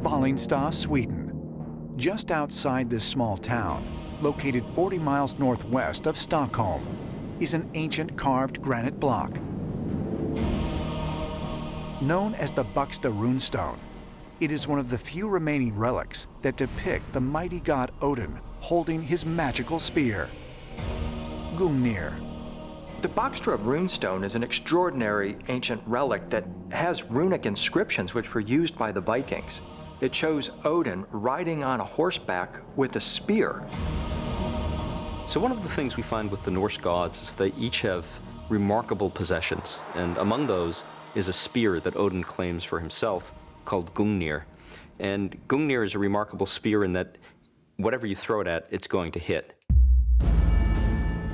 Boksta, Sweden. Just outside this small town, located 40 miles northwest of Stockholm, is an ancient carved granite block. Known as the Boksta Runestone, it is one of the few remaining relics that depict the mighty god Odin holding his magical spear. Gungnir. The Boksta Runestone is an extraordinary ancient relic that has runic inscriptions which were used by the Vikings. It shows Odin riding on a horseback with a spear. So one of the things we find with the Norse gods is they each have remarkable possessions, and among those is a spear that Odin claims for himself called Gungnir. And Gungnir is a remarkable spear in that whatever you throw it at, it's going to hit.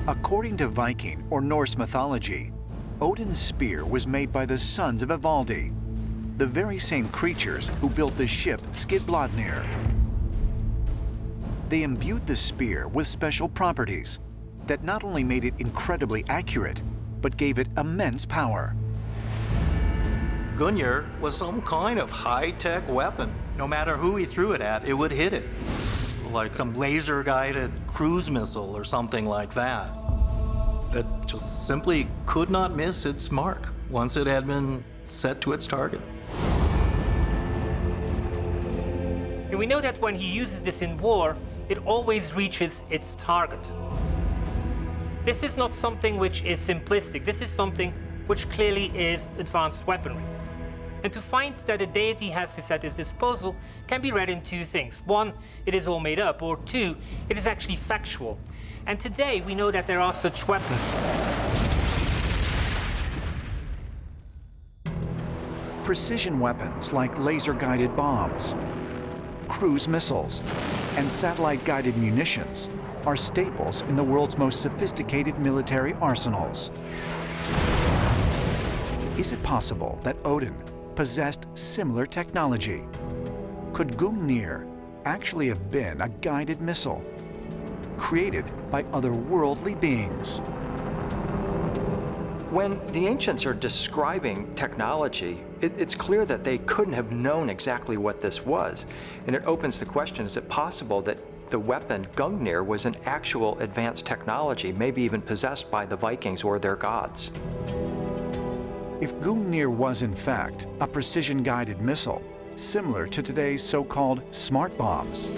According to Viking or Norse mythology, Odin's spear was made by the sons of Ivaldi, the very same creatures who built the ship Skidbladnir. They imbued the spear with special properties that not only made it incredibly accurate, but gave it immense power. Gungnir was some kind of high-tech weapon. No matter who he threw it at, it would hit it. Like some laser-guided cruise missile or something like that. That just simply could not miss its mark once it had been set to its target. And we know that when he uses this in war, it always reaches its target. This is not something which is simplistic. This is something which clearly is advanced weaponry. And to find that a deity has this at his disposal can be read in two things. One, it is all made up, or two, it is actually factual. And today we know that there are such weapons. Precision weapons like laser-guided bombs, cruise missiles, and satellite-guided munitions are staples in the world's most sophisticated military arsenals. Is it possible that Odin possessed similar technology? Could Gungnir actually have been a guided missile created by otherworldly beings? When the ancients are describing technology, it's clear that they couldn't have known exactly what this was. And it opens the question, is it possible that the weapon Gungnir was an actual advanced technology, maybe even possessed by the Vikings or their gods? If Gungnir was in fact a precision-guided missile, similar to today's so-called smart bombs,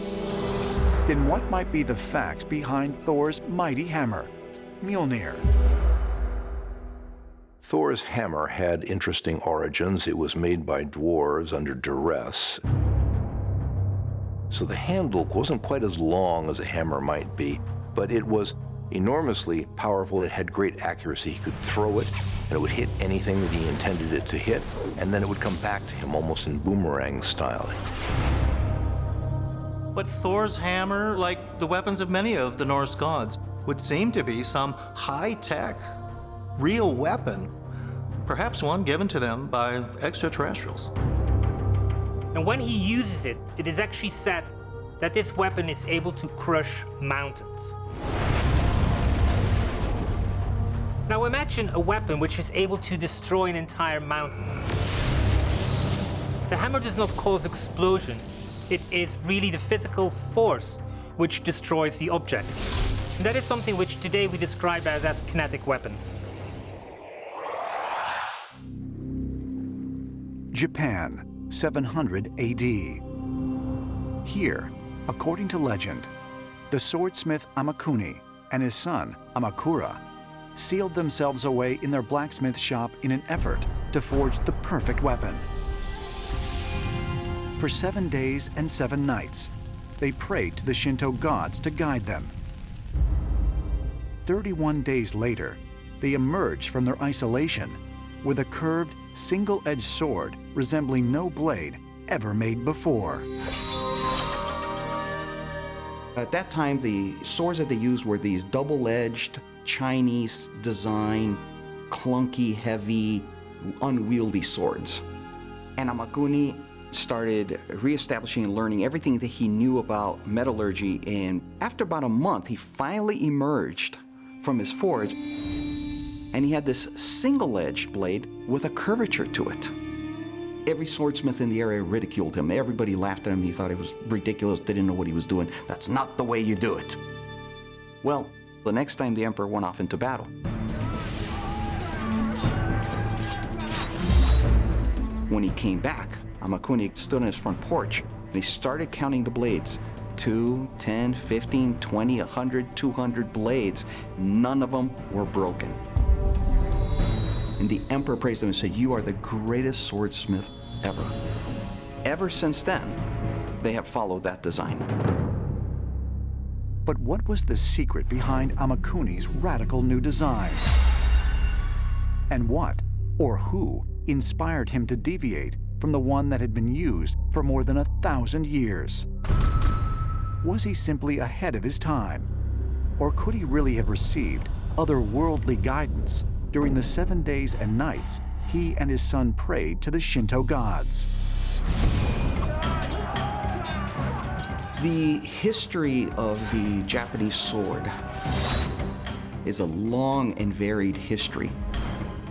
then what might be the facts behind Thor's mighty hammer, Mjolnir? Thor's hammer had interesting origins. It was made by dwarves under duress. So the handle wasn't quite as long as a hammer might be, but it was enormously powerful. It had great accuracy. He could throw it, and it would hit anything that he intended it to hit, and then it would come back to him almost in boomerang style. But Thor's hammer, like the weapons of many of the Norse gods, would seem to be some high-tech, real weapon, perhaps one given to them by extraterrestrials. And when he uses it, it is actually said that this weapon is able to crush mountains. Now imagine a weapon which is able to destroy an entire mountain. The hammer does not cause explosions. It is really the physical force which destroys the object. And that is something which today we describe as kinetic weapons. Japan, 700 AD. Here, according to legend, the swordsmith Amakuni and his son Amakura sealed themselves away in their blacksmith shop in an effort to forge the perfect weapon. For 7 days and 7 nights, they prayed to the Shinto gods to guide them. 31 days later, they emerged from their isolation with a curved, single-edged sword resembling no blade ever made before. At that time, the swords that they used were these double-edged, Chinese design, clunky, heavy, unwieldy swords. And Amakuni started reestablishing and learning everything that he knew about metallurgy, and after about a month, he finally emerged from his forge, and he had this single-edged blade with a curvature to it. Every swordsmith in the area ridiculed him. Everybody laughed at him. He thought it was ridiculous. They didn't know what he was doing. That's not the way you do it. Well, the next time the emperor went off into battle, when he came back, Amakuni stood on his front porch and he started counting the blades. 2, 10, 15, 20, 100, 200 blades. None of them were broken. And the emperor praised him and said, "You are the greatest swordsmith ever." Ever since then, they have followed that design. But what was the secret behind Amakuni's radical new design? And what, or who, inspired him to deviate from the one that had been used for more than 1,000 years? Was he simply ahead of his time? Or could he really have received otherworldly guidance during the 7 days and nights he and his son prayed to the Shinto gods? The history of the Japanese sword is a long and varied history,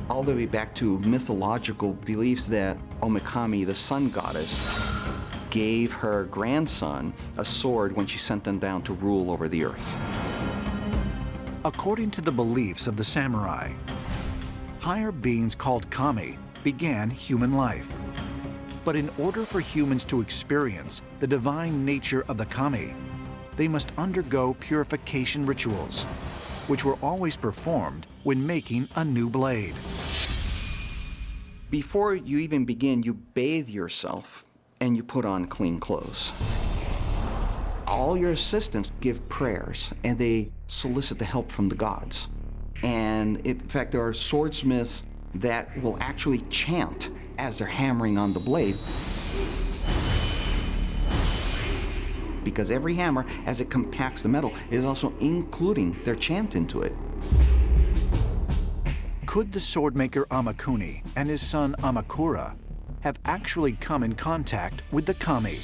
all the way back to mythological beliefs that Omikami, the sun goddess, gave her grandson a sword when she sent them down to rule over the earth. According to the beliefs of the samurai, higher beings called kami began human life. But in order for humans to experience the divine nature of the kami, they must undergo purification rituals, which were always performed when making a new blade. Before you even begin, you bathe yourself and you put on clean clothes. All your assistants give prayers and they solicit the help from the gods. And in fact, there are swordsmiths that will actually chant as they're hammering on the blade, because every hammer, as it compacts the metal, is also including their chant into it. Could the swordmaker Amakuni and his son Amakura have actually come in contact with the kami?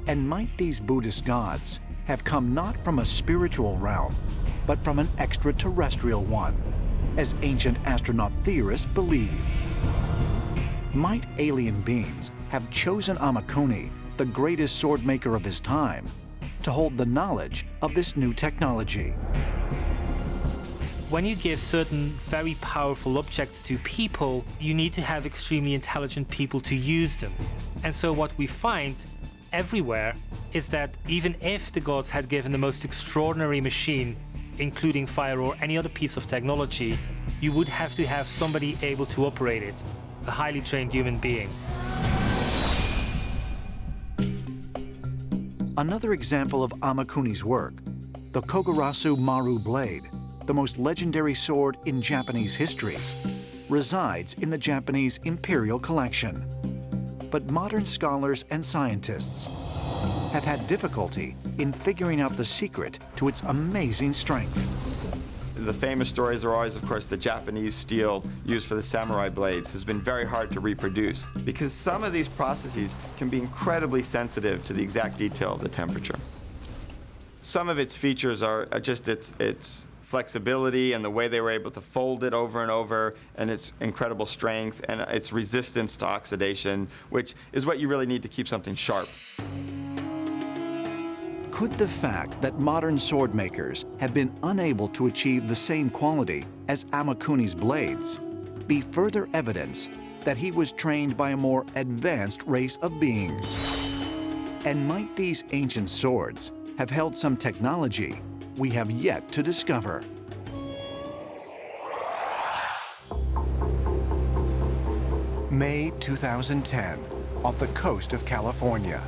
And might these Buddhist gods have come not from a spiritual realm, but from an extraterrestrial one, as ancient astronaut theorists believe? Might alien beings have chosen Amakuni, the greatest swordmaker of his time, to hold the knowledge of this new technology? When you give certain very powerful objects to people, you need to have extremely intelligent people to use them. And so what we find everywhere is that even if the gods had given the most extraordinary machine, including fire or any other piece of technology, you would have to have somebody able to operate it, a highly trained human being. Another example of Amakuni's work, the Kogarasu Maru blade, the most legendary sword in Japanese history, resides in the Japanese Imperial Collection. But modern scholars and scientists have had difficulty in figuring out the secret to its amazing strength. The famous stories are always, of course, the Japanese steel used for the samurai blades has been very hard to reproduce because some of these processes can be incredibly sensitive to the exact detail of the temperature. Some of its features are just its flexibility and the way they were able to fold it over and over, and its incredible strength and its resistance to oxidation, which is what you really need to keep something sharp. Could the fact that modern sword makers have been unable to achieve the same quality as Amakuni's blades be further evidence that he was trained by a more advanced race of beings? And might these ancient swords have held some technology we have yet to discover? May 2010, off the coast of California.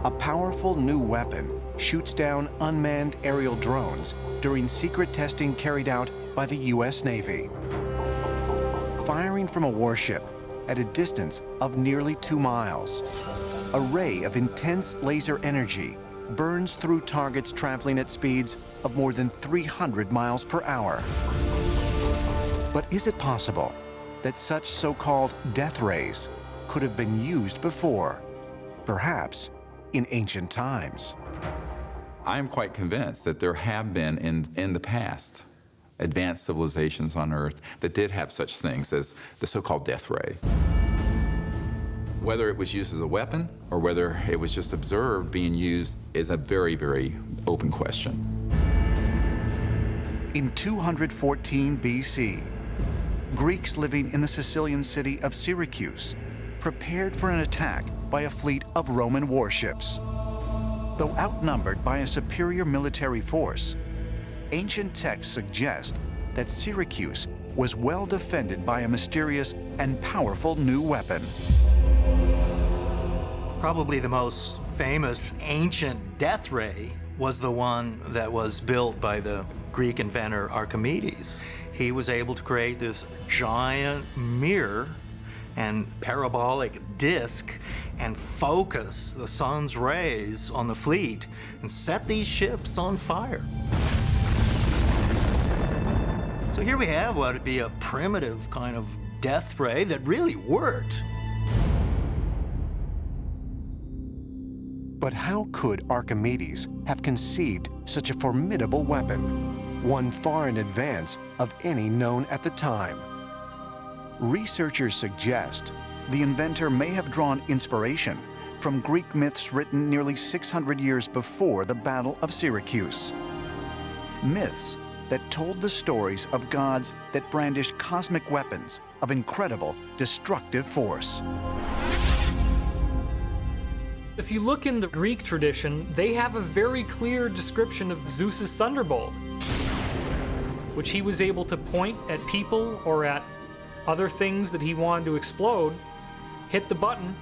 A powerful new weapon shoots down unmanned aerial drones during secret testing carried out by the U.S. Navy. Firing from a warship at a distance of nearly 2 miles, a ray of intense laser energy burns through targets traveling at speeds of more than 300 miles per hour. But is it possible that such so-called death rays could have been used before, perhaps in ancient times? I am quite convinced that there have been in the past advanced civilizations on Earth that did have such things as the so-called death ray. Whether it was used as a weapon or whether it was just observed being used is a very, very open question. In 214 BC, Greeks living in the Sicilian city of Syracuse prepared for an attack by a fleet of Roman warships. Though outnumbered by a superior military force, ancient texts suggest that Syracuse was well defended by a mysterious and powerful new weapon. Probably the most famous ancient death ray was the one that was built by the Greek inventor Archimedes. He was able to create this giant mirror and parabolic disc and focus the sun's rays on the fleet and set these ships on fire. So here we have what would be a primitive kind of death ray that really worked. But how could Archimedes have conceived such a formidable weapon, one far in advance of any known at the time? Researchers suggest the inventor may have drawn inspiration from Greek myths written nearly 600 years before the Battle of Syracuse. Myths that told the stories of gods that brandished cosmic weapons of incredible destructive force. If you look in the Greek tradition, they have a very clear description of Zeus's thunderbolt, which he was able to point at people or at other things that he wanted to explode, hit the button,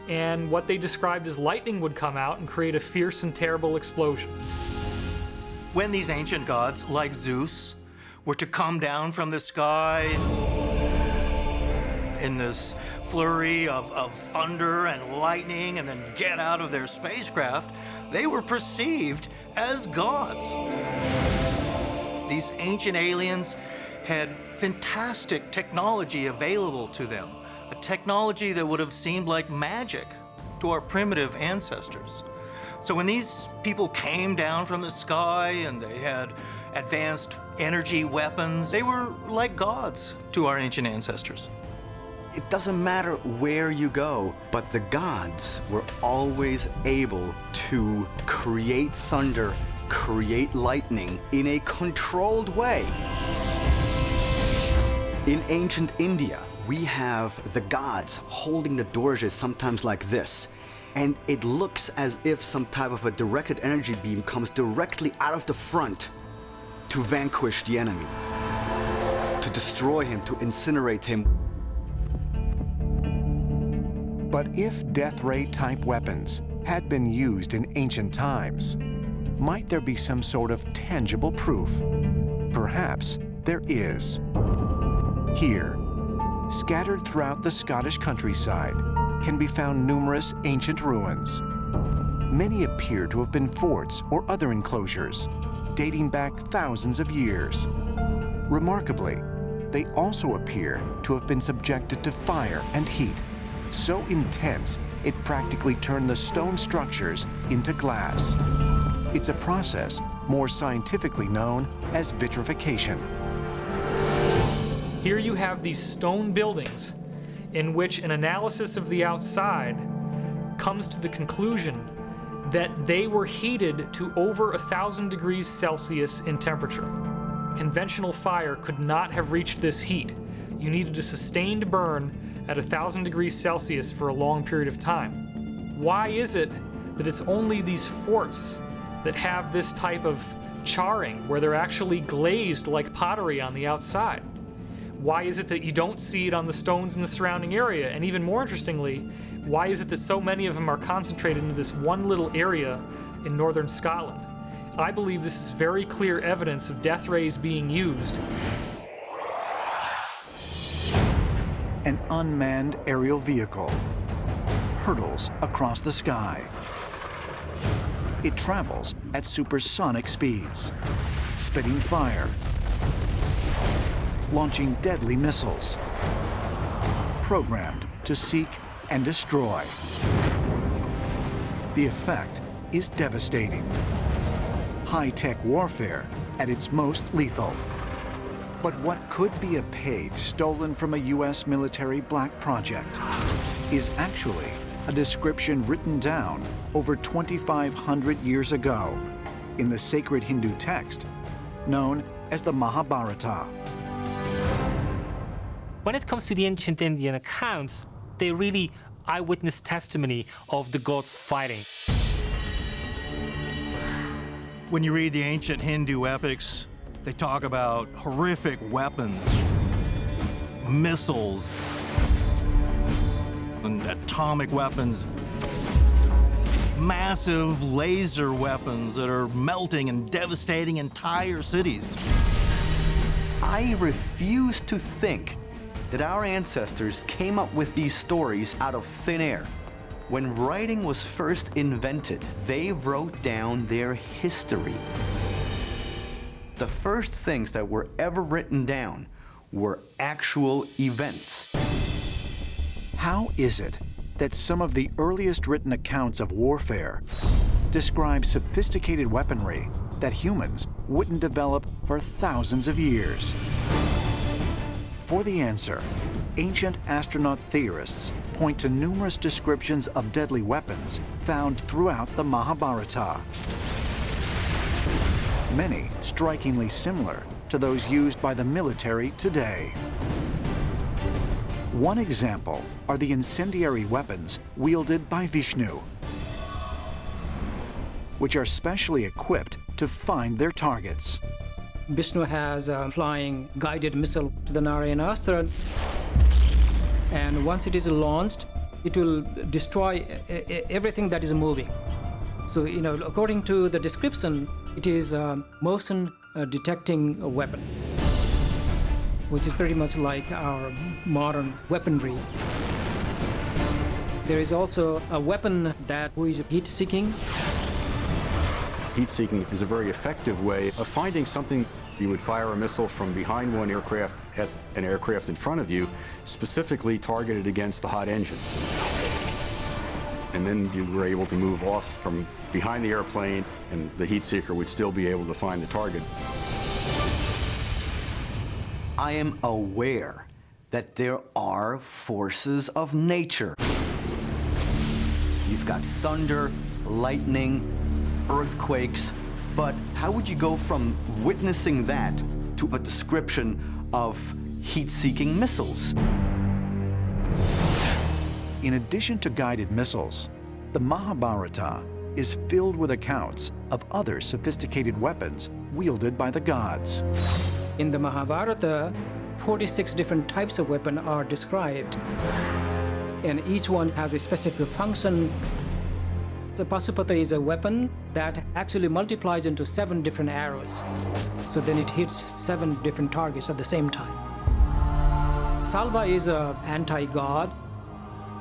and what they described as lightning would come out and create a fierce and terrible explosion. When these ancient gods, like Zeus, were to come down from the sky in this flurry of thunder and lightning and then get out of their spacecraft, they were perceived as gods. These ancient aliens had fantastic technology available to them, a technology that would have seemed like magic to our primitive ancestors. So when these people came down from the sky and they had advanced energy weapons, they were like gods to our ancient ancestors. It doesn't matter where you go, but the gods were always able to create thunder, create lightning in a controlled way. In ancient India, we have the gods holding the dorjes sometimes like this, and it looks as if some type of a directed energy beam comes directly out of the front to vanquish the enemy, to destroy him, to incinerate him. But if death ray type weapons had been used in ancient times, might there be some sort of tangible proof? Perhaps there is. Here, scattered throughout the Scottish countryside, can be found numerous ancient ruins. Many appear to have been forts or other enclosures, dating back thousands of years. Remarkably, they also appear to have been subjected to fire and heat, so intense it practically turned the stone structures into glass. It's a process more scientifically known as vitrification. Here you have these stone buildings in which an analysis of the outside comes to the conclusion that they were heated to over 1,000 degrees Celsius in temperature. Conventional fire could not have reached this heat. You needed a sustained burn at 1,000 degrees Celsius for a long period of time. Why is it that it's only these forts that have this type of charring where they're actually glazed like pottery on the outside? Why is it that you don't see it on the stones in the surrounding area? And even more interestingly, why is it that so many of them are concentrated into this one little area in northern Scotland? I believe this is very clear evidence of death rays being used. An unmanned aerial vehicle hurtles across the sky. It travels at supersonic speeds, spitting fire, launching deadly missiles, programmed to seek and destroy. The effect is devastating. High-tech warfare at its most lethal. But what could be a page stolen from a US military black project is actually a description written down over 2,500 years ago in the sacred Hindu text known as the Mahabharata. When it comes to the ancient Indian accounts, they're really eyewitness testimony of the gods fighting. When you read the ancient Hindu epics, they talk about horrific weapons, missiles, and atomic weapons, massive laser weapons that are melting and devastating entire cities. I refuse to think that our ancestors came up with these stories out of thin air. When writing was first invented, they wrote down their history. The first things that were ever written down were actual events. How is it that some of the earliest written accounts of warfare describe sophisticated weaponry that humans wouldn't develop for thousands of years? For the answer, ancient astronaut theorists point to numerous descriptions of deadly weapons found throughout the Mahabharata, many strikingly similar to those used by the military today. One example are the incendiary weapons wielded by Vishnu, which are specially equipped to find their targets. Vishnu has a flying guided missile to the Narayanastra, and once it is launched, it will destroy everything that is moving. So, according to the description, it is a motion detecting weapon, which is pretty much like our modern weaponry. There is also a weapon that is heat-seeking. Heat-seeking is a very effective way of finding something. You would fire a missile from behind one aircraft at an aircraft in front of you, specifically targeted against the hot engine. And then you were able to move off from behind the airplane, and the heat seeker would still be able to find the target. I am aware that there are forces of nature. You've got thunder, lightning, earthquakes, but how would you go from witnessing that to a description of heat-seeking missiles? In addition to guided missiles, the Mahabharata is filled with accounts of other sophisticated weapons wielded by the gods. In the Mahabharata, 46 different types of weapon are described, and each one has a specific function. So Pasupata is a weapon that actually multiplies into 7 different arrows. So then it hits 7 different targets at the same time. Salva is an anti-god.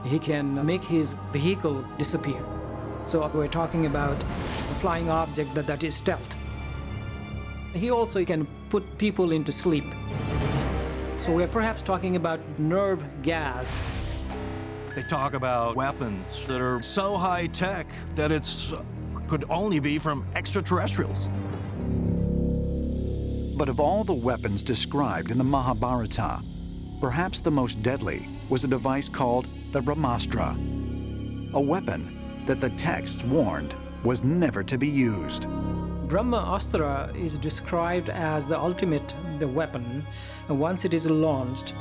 He can make his vehicle disappear. So we're talking about a flying object that is stealth. He also can put people into sleep. So we're perhaps talking about nerve gas. They talk about weapons that are so high-tech that could only be from extraterrestrials. But of all the weapons described in the Mahabharata, perhaps the most deadly was a device called the Brahmastra, a weapon that the texts warned was never to be used. Brahmastra is described as the ultimate weapon, and once it is launched,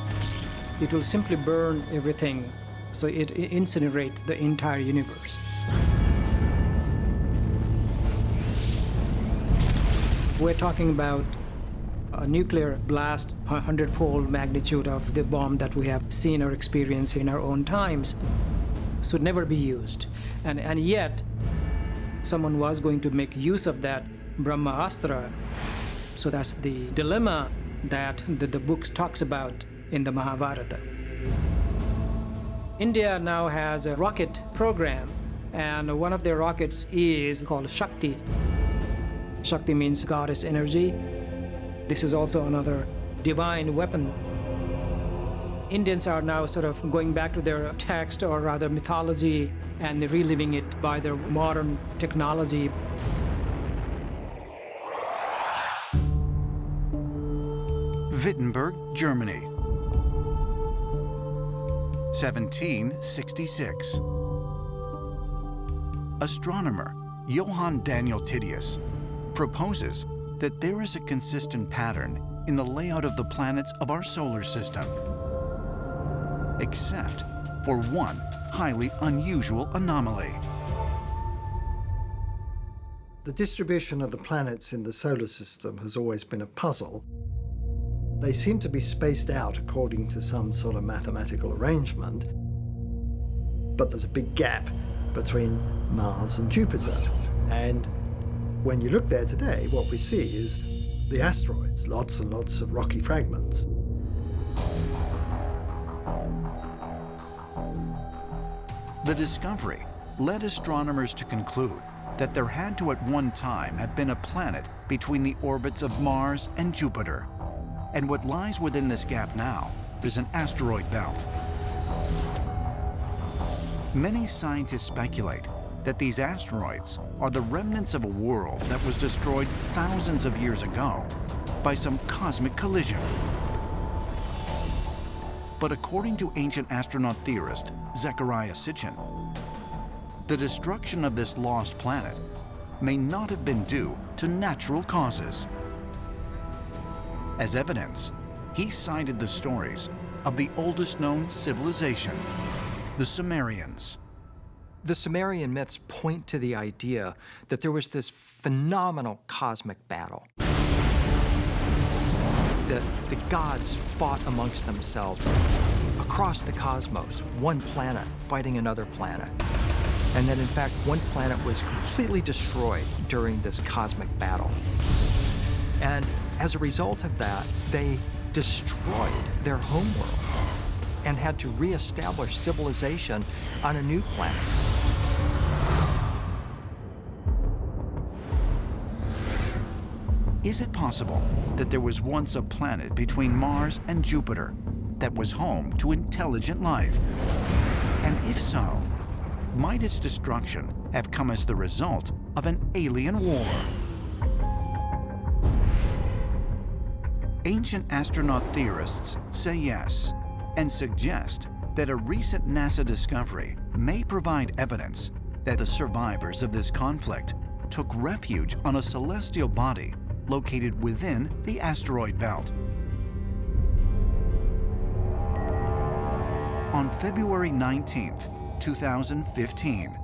it will simply burn everything. So it incinerates the entire universe. We're talking about a nuclear blast, 100-fold magnitude of the bomb that we have seen or experienced in our own times. Should never be used. And yet, someone was going to make use of that Brahmastra. So that's the dilemma that the book talks about in the Mahabharata. India now has a rocket program, and one of their rockets is called Shakti. Shakti means goddess energy. This is also another divine weapon. Indians are now sort of going back to their text, or rather mythology, and reliving it by their modern technology. Wittenberg, Germany. 1766. Astronomer Johann Daniel Titius proposes that there is a consistent pattern in the layout of the planets of our solar system, except for one highly unusual anomaly. The distribution of the planets in the solar system has always been a puzzle. They seem to be spaced out according to some sort of mathematical arrangement, but there's a big gap between Mars and Jupiter. And when you look there today, what we see is the asteroids, lots and lots of rocky fragments. The discovery led astronomers to conclude that there had to at one time have been a planet between the orbits of Mars and Jupiter. And what lies within this gap now is an asteroid belt. Many scientists speculate that these asteroids are the remnants of a world that was destroyed thousands of years ago by some cosmic collision. But according to ancient astronaut theorist Zecharia Sitchin, the destruction of this lost planet may not have been due to natural causes. As evidence, he cited the stories of the oldest known civilization, the Sumerians. The Sumerian myths point to the idea that there was this phenomenal cosmic battle. That the gods fought amongst themselves across the cosmos, one planet fighting another planet. And that in fact, one planet was completely destroyed during this cosmic battle. And as a result of that, they destroyed their homeworld and had to reestablish civilization on a new planet. Is it possible that there was once a planet between Mars and Jupiter that was home to intelligent life? And if so, might its destruction have come as the result of an alien war? Ancient astronaut theorists say yes, and suggest that a recent NASA discovery may provide evidence that the survivors of this conflict took refuge on a celestial body located within the asteroid belt. On February 19, 2015,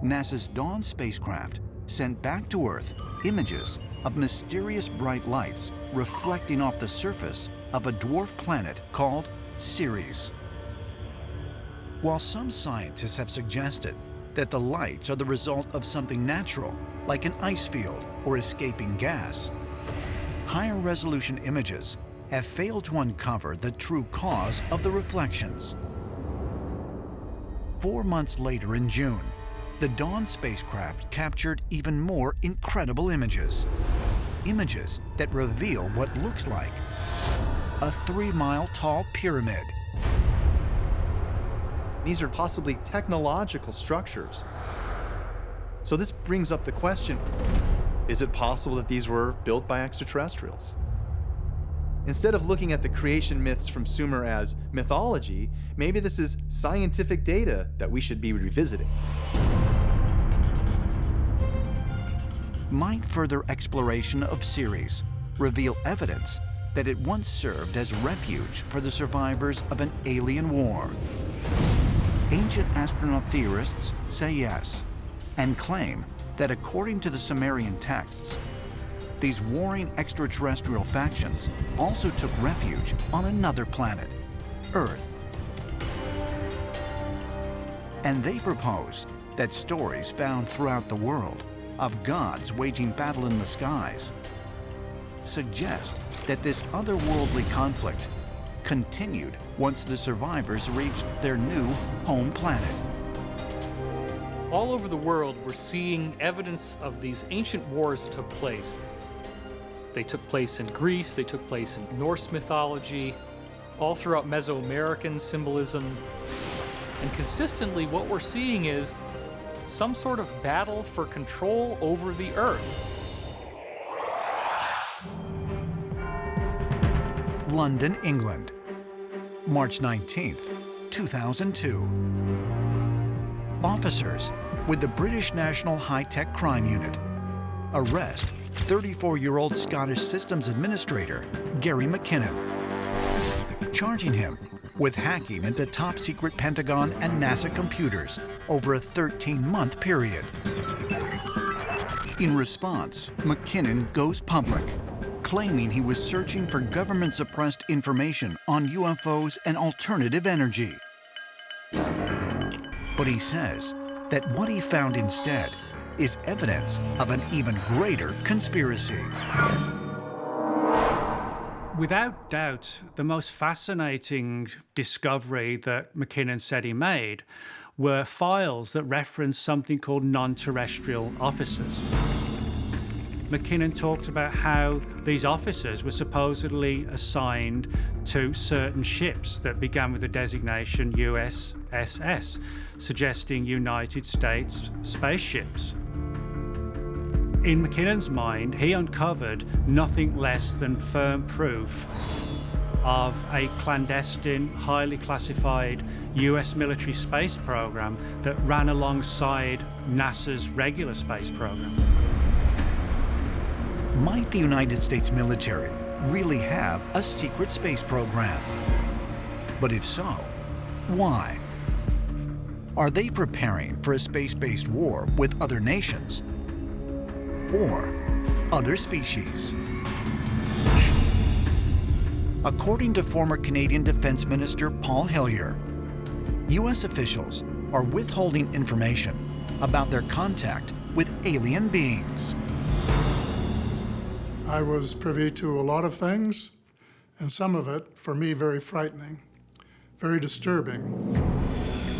NASA's Dawn spacecraft sent back to Earth images of mysterious bright lights reflecting off the surface of a dwarf planet called Ceres. While some scientists have suggested that the lights are the result of something natural, like an ice field or escaping gas, higher resolution images have failed to uncover the true cause of the reflections. 4 months later in June, the Dawn spacecraft captured even more incredible images. Images that reveal what looks like a 3-mile tall pyramid. These are possibly technological structures. So this brings up the question, is it possible that these were built by extraterrestrials? Instead of looking at the creation myths from Sumer as mythology, maybe this is scientific data that we should be revisiting. Might further exploration of Ceres reveal evidence that it once served as refuge for the survivors of an alien war? Ancient astronaut theorists say yes, and claim that according to the Sumerian texts, these warring extraterrestrial factions also took refuge on another planet, Earth. And they propose that stories found throughout the world of gods waging battle in the skies suggest that this otherworldly conflict continued once the survivors reached their new home planet. All over the world, we're seeing evidence of these ancient wars that took place. They took place in Greece, they took place in Norse mythology, all throughout Mesoamerican symbolism. And consistently, what we're seeing is some sort of battle for control over the Earth. London, England. March 19th, 2002. Officers with the British National High-Tech Crime Unit arrest 34-year-old Scottish Systems Administrator Gary McKinnon, charging him with hacking into top-secret Pentagon and NASA computers over a 13-month period. In response, McKinnon goes public, claiming he was searching for government-suppressed information on UFOs and alternative energy. But he says that what he found instead is evidence of an even greater conspiracy. Without doubt, the most fascinating discovery that McKinnon said he made were files that referenced something called non-terrestrial officers. McKinnon talked about how these officers were supposedly assigned to certain ships that began with the designation USSS, suggesting United States spaceships. In McKinnon's mind, he uncovered nothing less than firm proof of a clandestine, highly classified US military space program that ran alongside NASA's regular space program. Might the United States military really have a secret space program? But if so, why? Are they preparing for a space-based war with other nations? Or other species? According to former Canadian Defense Minister Paul Hellyer, U.S. officials are withholding information about their contact with alien beings. I was privy to a lot of things, and some of it, for me, very frightening, very disturbing.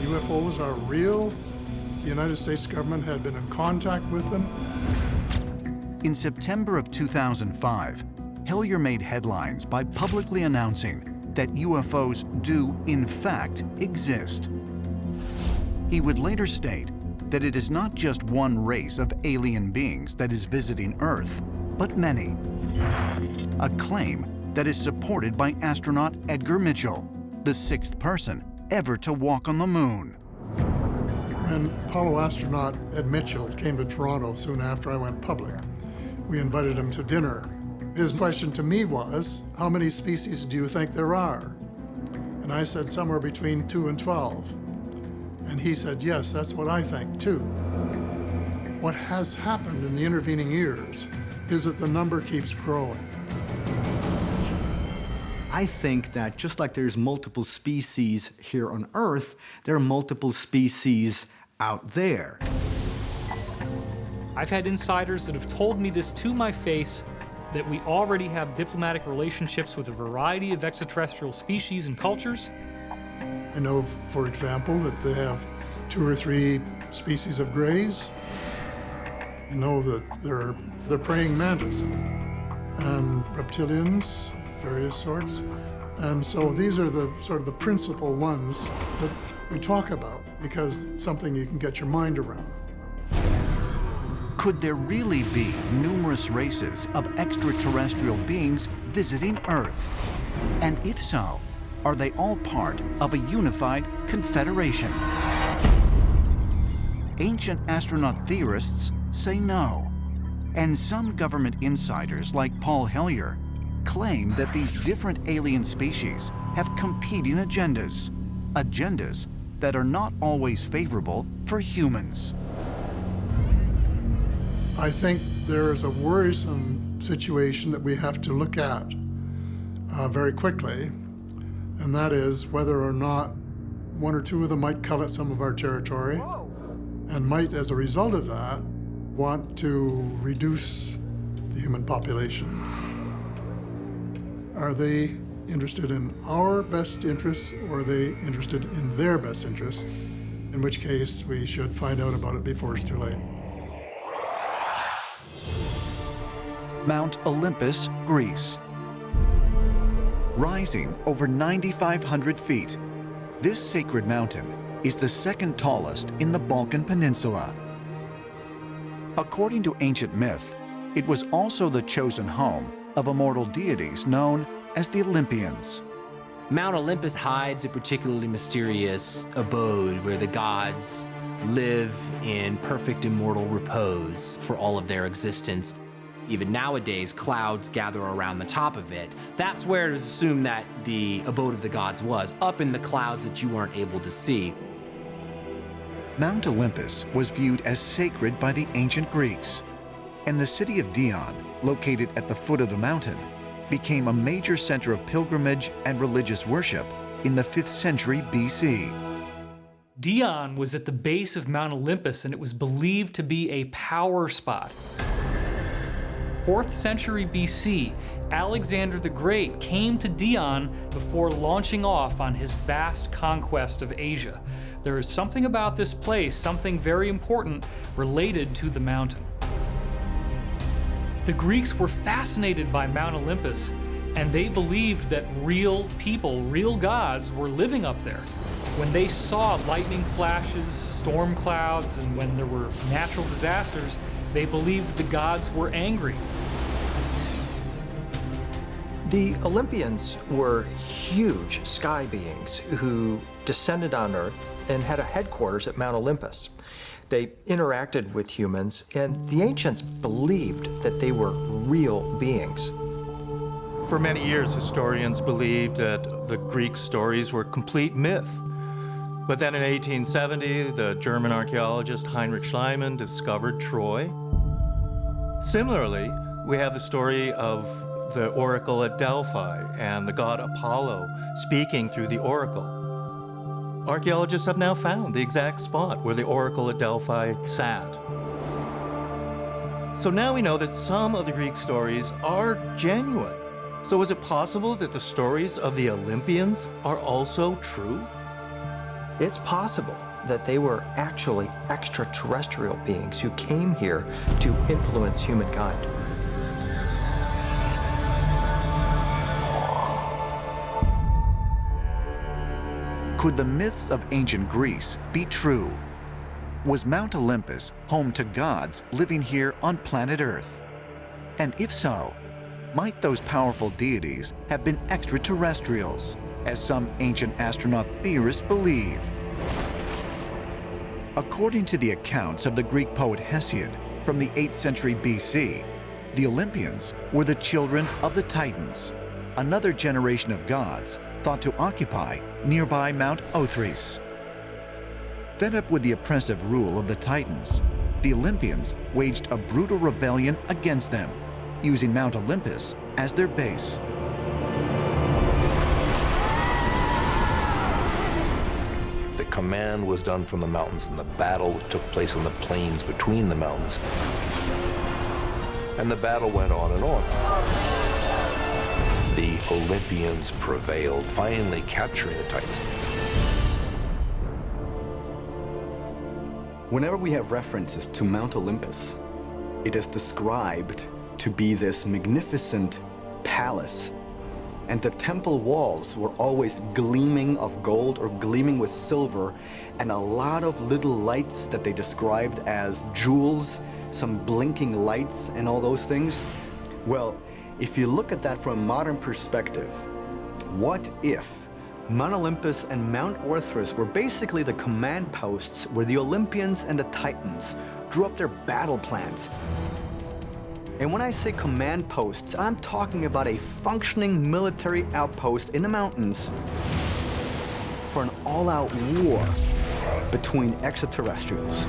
UFOs are real. The United States government had been in contact with them. In September of 2005, Hellyer made headlines by publicly announcing that UFOs do, in fact, exist. He would later state that it is not just one race of alien beings that is visiting Earth, but many. A claim that is supported by astronaut Edgar Mitchell, the 6th person ever to walk on the moon. When Apollo astronaut Ed Mitchell came to Toronto soon after I went public, we invited him to dinner. His question to me was, how many species do you think there are? And I said somewhere between 2 and 12. And he said, yes, that's what I think too. What has happened in the intervening years is that the number keeps growing. I think that just like there's multiple species here on Earth, there are multiple species out there. I've had insiders that have told me this to my face, that we already have diplomatic relationships with a variety of extraterrestrial species and cultures. I know, for example, that they have 2 or 3 species of greys. I know that they're praying mantis and reptilians, various sorts. And so these are the sort of the principal ones that we talk about, because it's something you can get your mind around. Could there really be numerous races of extraterrestrial beings visiting Earth? And if so, are they all part of a unified confederation? Ancient astronaut theorists say no. And some government insiders like Paul Hellyer claim that these different alien species have competing agendas, agendas that are not always favorable for humans. I think there is a worrisome situation that we have to look at very quickly, and that is whether or not 1 or 2 of them might covet some of our territory and might, as a result of that, want to reduce the human population. Are they interested in our best interests, or are they interested in their best interests? In which case, we should find out about it before it's too late. Mount Olympus, Greece. Rising over 9,500 feet, this sacred mountain is the 2nd tallest in the Balkan Peninsula. According to ancient myth, it was also the chosen home of immortal deities known as the Olympians. Mount Olympus hides a particularly mysterious abode where the gods live in perfect immortal repose for all of their existence. Even nowadays, clouds gather around the top of it. That's where it is assumed that the abode of the gods was, up in the clouds that you weren't able to see. Mount Olympus was viewed as sacred by the ancient Greeks, and the city of Dion, located at the foot of the mountain, became a major center of pilgrimage and religious worship in the 5th century BC. Dion was at the base of Mount Olympus, and it was believed to be a power spot. 4th century BC, Alexander the Great came to Dion before launching off on his vast conquest of Asia. There is something about this place, something very important related to the mountain. The Greeks were fascinated by Mount Olympus, and they believed that real people, real gods, were living up there. When they saw lightning flashes, storm clouds, and when there were natural disasters, they believed the gods were angry. The Olympians were huge sky beings who descended on Earth and had a headquarters at Mount Olympus. They interacted with humans, and the ancients believed that they were real beings. For many years, historians believed that the Greek stories were complete myth. But then in 1870, the German archaeologist Heinrich Schliemann discovered Troy. Similarly, we have the story of the oracle at Delphi and the god Apollo speaking through the oracle. Archaeologists have now found the exact spot where the oracle at Delphi sat. So now we know that some of the Greek stories are genuine. So is it possible that the stories of the Olympians are also true? It's possible that they were actually extraterrestrial beings who came here to influence humankind. Could the myths of ancient Greece be true? Was Mount Olympus home to gods living here on planet Earth? And if so, might those powerful deities have been extraterrestrials, as some ancient astronaut theorists believe? According to the accounts of the Greek poet Hesiod from the 8th century BC, the Olympians were the children of the Titans, another generation of gods thought to occupy nearby Mount Othrys. Fed up with the oppressive rule of the Titans, the Olympians waged a brutal rebellion against them, using Mount Olympus as their base. The command was done from the mountains, and the battle took place on the plains between the mountains. And the battle went on and on. The Olympians prevailed, finally capturing the Titans. Whenever we have references to Mount Olympus, it is described to be this magnificent palace, and the temple walls were always gleaming of gold or gleaming with silver, and a lot of little lights that they described as jewels, some blinking lights and all those things. Well, if you look at that from a modern perspective, what if Mount Olympus and Mount Othrys were basically the command posts where the Olympians and the Titans drew up their battle plans? And when I say command posts, I'm talking about a functioning military outpost in the mountains for an all-out war between extraterrestrials.